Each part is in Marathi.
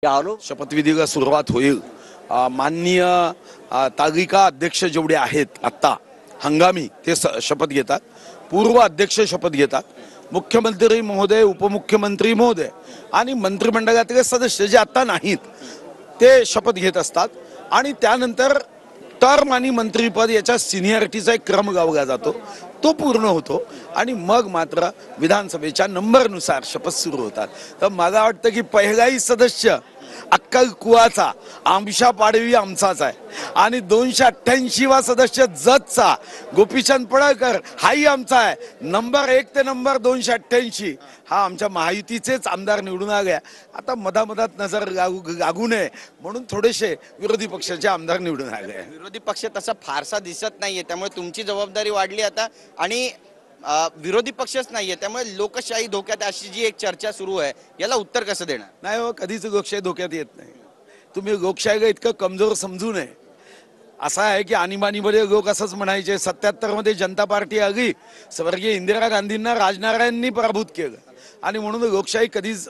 आलो शपथविधीला सुरुवात होईल। माननीय तालिका अध्यक्ष जेवढे आहेत आता हंगामी ते शपथ घेतात, पूर्व अध्यक्ष शपथ घेतात, मुख्यमंत्री महोदय, उपमुख्यमंत्री महोदय आणि मंत्रिमंडळातले सदस्य जे आता नाहीत ते शपथ घेत असतात आणि त्यानंतर टर्म आणि मंत्रीपद याच्या सिनियरिटीचा एक क्रम गावला जातो, तो पूर्ण होतो आणि मग मात्र विधानसभेच्या नंबरनुसार शपथ सुरू होतात। तर मला वाटतं की पहिलाही सदस्य अक्कल कुवाचा आमशा पाडवी आमचाच आहे आणि 288वा सदस्य जतचा गोपीचंद पडळकर हाही आमचा आहे। नंबर 1 ते नंबर 288 हा आमच्या महायुतीचेच आमदार निवडून आले। आता मधामधात नजर लागू नये म्हणून थोडेसे विरोधी पक्षाचे आमदार निवडून आले। विरोधी पक्ष तसा फारसा दिसत नाहीये, त्यामुळे तुमची जबाबदारी वाढली आता आणि विरोधी पक्षच नाहीये, त्यामुळे लोकशाही धोक्यात अशी जी एक चर्चा सुरू आहे याला उत्तर कसं देणार? नाही हो, कधीच लोकशाही धोक्यात येत नाही। तुम्ही लोकशाहीला इतकं कमजोर समजू नये। असा आहे की आणीबाणीमध्ये लोक असंच म्हणायचे 77 मध्ये जनता पार्टी आली, स्वर्गीय इंदिरा गांधींना राजनारायणनी पराभूत केलं आणि म्हणून लोकशाही कधीच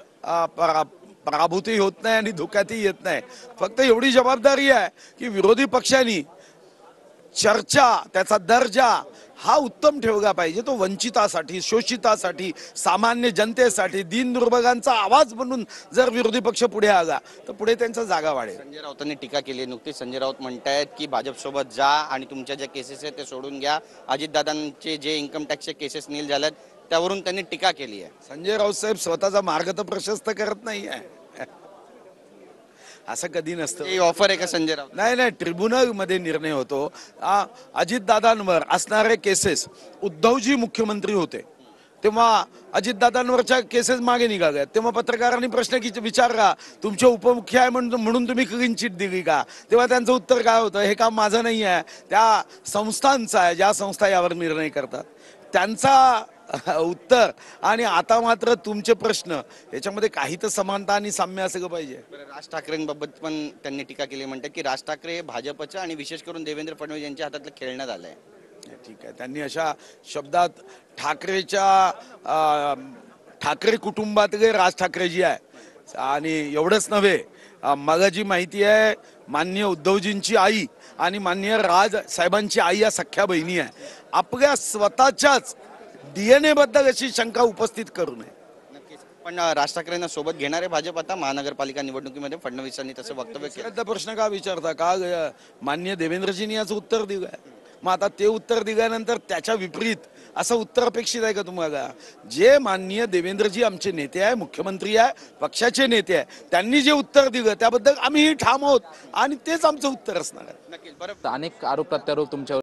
पराभूतही होत नाही आणि धोक्यातही येत नाही। फक्त एवढी जबाबदारी आहे की विरोधी पक्षांनी चर्चा, त्याचा दर्जा हा उत्तम ठेवला पाहिजे। तो वंचितासाठी, शोषितासाठी, सामान्य जनतेसाठी, दीन दुर्बगांचा आवाज बनून जर विरोधी पक्ष पुढे आला तर पुढे त्यांचा जागा वाढेल। संजय राऊतांनी टीका केली नुकतीच। संजय राऊत म्हणतायत की भाजपसोबत जा आणि तुमच्या ज्या केसेस आहेत ते सोडून घ्या। अजितदादांचे जे इन्कम टॅक्सचे केसेस नील झाल्यात त्यावरून त्यांनी टीका केली आहे। संजय राऊत साहेब स्वतःचा मार्ग तर प्रशस्त करत नाही आहे, असं कधी नसतं। ही ऑफर आहे का संजय राऊत? नाही, ट्रिब्युनल मध्ये निर्णय होतो। अजितदादांवर असणारे केसेस, उद्धवजी मुख्यमंत्री होते तेव्हा अजितदादांवरच्या केसेस मागे निघाल्या, तेव्हा पत्रकारांनी प्रश्न विचारला तुमचे उपमुख्य आहे म्हणून तुम्ही क्लीन चिट दिली का? तेव्हा त्यांचं उत्तर काय होतं, हे काम माझं नाही आहे, त्या संस्थांचं आहे, ज्या संस्था यावर निर्णय करतात त्यांचा उत्तर। आणि आता मात्र तुमचे प्रश्न, याच्यामध्ये काही तर समानता आणि साम्य असलं पाहिजे। राज ठाकरेंबाबत पण त्यांनी टीका केली, म्हणतात की राज ठाकरे हे भाजपच्या आणि विशेष करून देवेंद्र फडणवीस यांच्या हातातलं खेळण्यात आलंय। ठीक आहे, त्यांनी अशा शब्दात ठाकरे कुटुंबातले राज ठाकरे जी आहे आणि एवढंच नव्हे, मला जी माहिती आहे माननीय उद्धवजींची आई आणि माननीय राज साहेबांची आई या सख्या बहिणी आहे। आपल्या स्वतःच्याच DNA बद्दल अशी शंका उपस्थित करू नये। नक्कीच, पण राज ठाकरेंना सोबत घेणारे भाजप आता महानगरपालिका निवडणुकीमध्ये फडणवीसांनी तसं वक्तव्य केलं। प्रश्न का विचारता का? माननीय देवेंद्रजींनी याचं उत्तर दिलंय, मग आता ते उत्तर दिल्यानंतर त्याच्या विपरीत असं उत्तर अपेक्षित आहे का तुम्हाला? जे माननीय देवेंद्रजी आमचे नेते आहे, मुख्यमंत्री आहे, पक्षाचे नेते आहे, त्यांनी जे उत्तर दिलं त्याबद्दल आम्हीही ठाम आहोत आणि तेच आमचं उत्तर असणार आहे। नक्कीच, बरं अनेक आरोप प्रत्यारोप तुमच्यावर